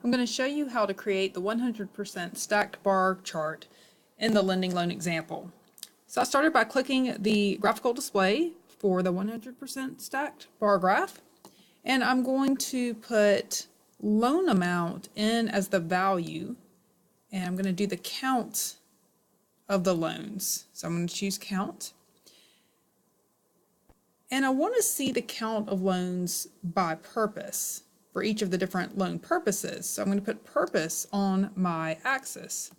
I'm going to show you how to create the 100% stacked bar chart in the lending loan example. So I started by clicking the graphical display for the 100% stacked bar graph, and I'm going to put loan amount in as the value, and I'm going to do the count of the loans. So I'm going to choose count. And I want to see the count of loans by purpose for each of the different loan purposes. So I'm going to put purpose on my axis.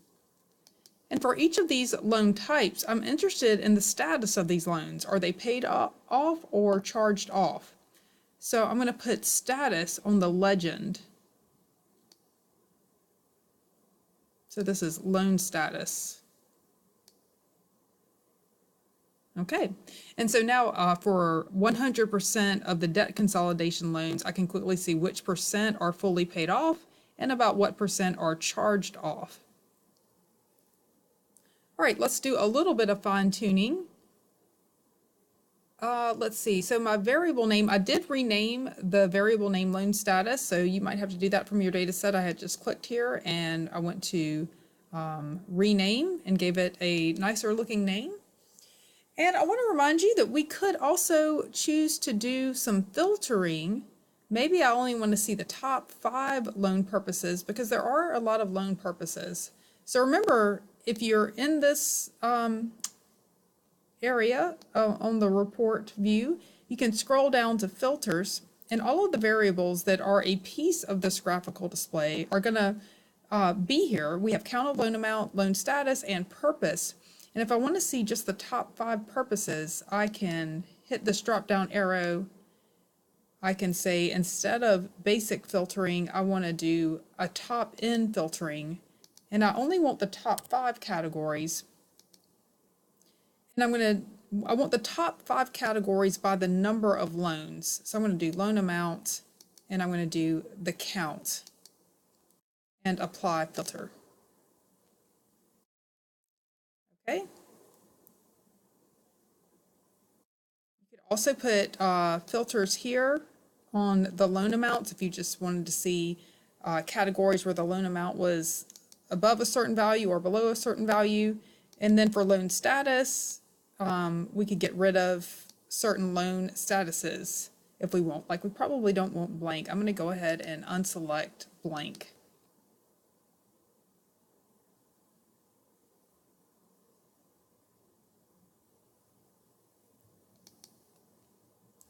And for each of these loan types, I'm interested in the status of these loans. Are they paid off or charged off? So I'm going to put status on the legend. So this is loan status. Okay, and so now for 100% of the debt consolidation loans, I can quickly see which percent are fully paid off and about what percent are charged off. All right, let's do a little bit of fine tuning. Let's see, so my variable name, I did rename the variable name loan status, so you might have to do that from your data set. I had just clicked here and I went to rename and gave it a nicer looking name. And I want to remind you that we could also choose to do some filtering. Maybe I only want to see the top 5 loan purposes because there are a lot of loan purposes. So remember, if you're in this area on the report view, you can scroll down to filters, and all of the variables that are a piece of this graphical display are going to be here. We have count of loan amount, loan status, and purpose. And if I want to see just the top 5 purposes, I can hit this drop down arrow. I can say instead of basic filtering, I want to do a top end filtering, and I only want the top 5 categories. And I want the top 5 categories by the number of loans. So I'm going to do loan amount, and I'm going to do the count and apply filter. Okay. You could also put filters here on the loan amounts if you just wanted to see categories where the loan amount was above a certain value or below a certain value. And then for loan status, we could get rid of certain loan statuses if we want. Like we probably don't want blank. I'm going to go ahead and unselect blank.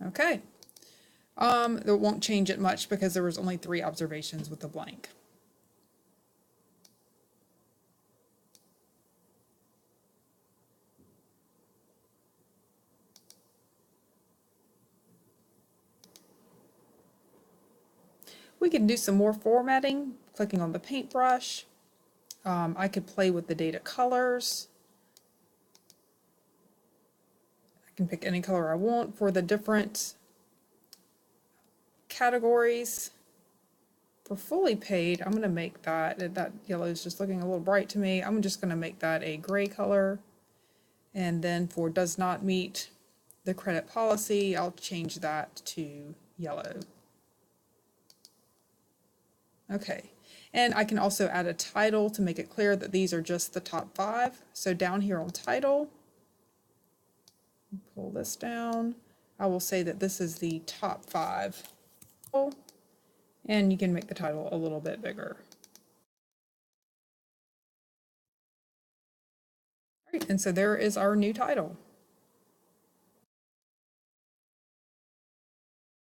Okay. It won't change it much because there was only 3 observations with the blank. We can do some more formatting, clicking on the paintbrush. I could play with the data colors. I can pick any color I want for the different categories. For fully paid, I'm going to make that yellow is just looking a little bright to me. I'm just going to make that a gray color. And then for does not meet the credit policy, I'll change that to yellow. Okay, and I can also add a title to make it clear that these are just the top 5. So down here on title, pull this down. I will say that this is the top 5. And you can make the title a little bit bigger. All right, and so there is our new title.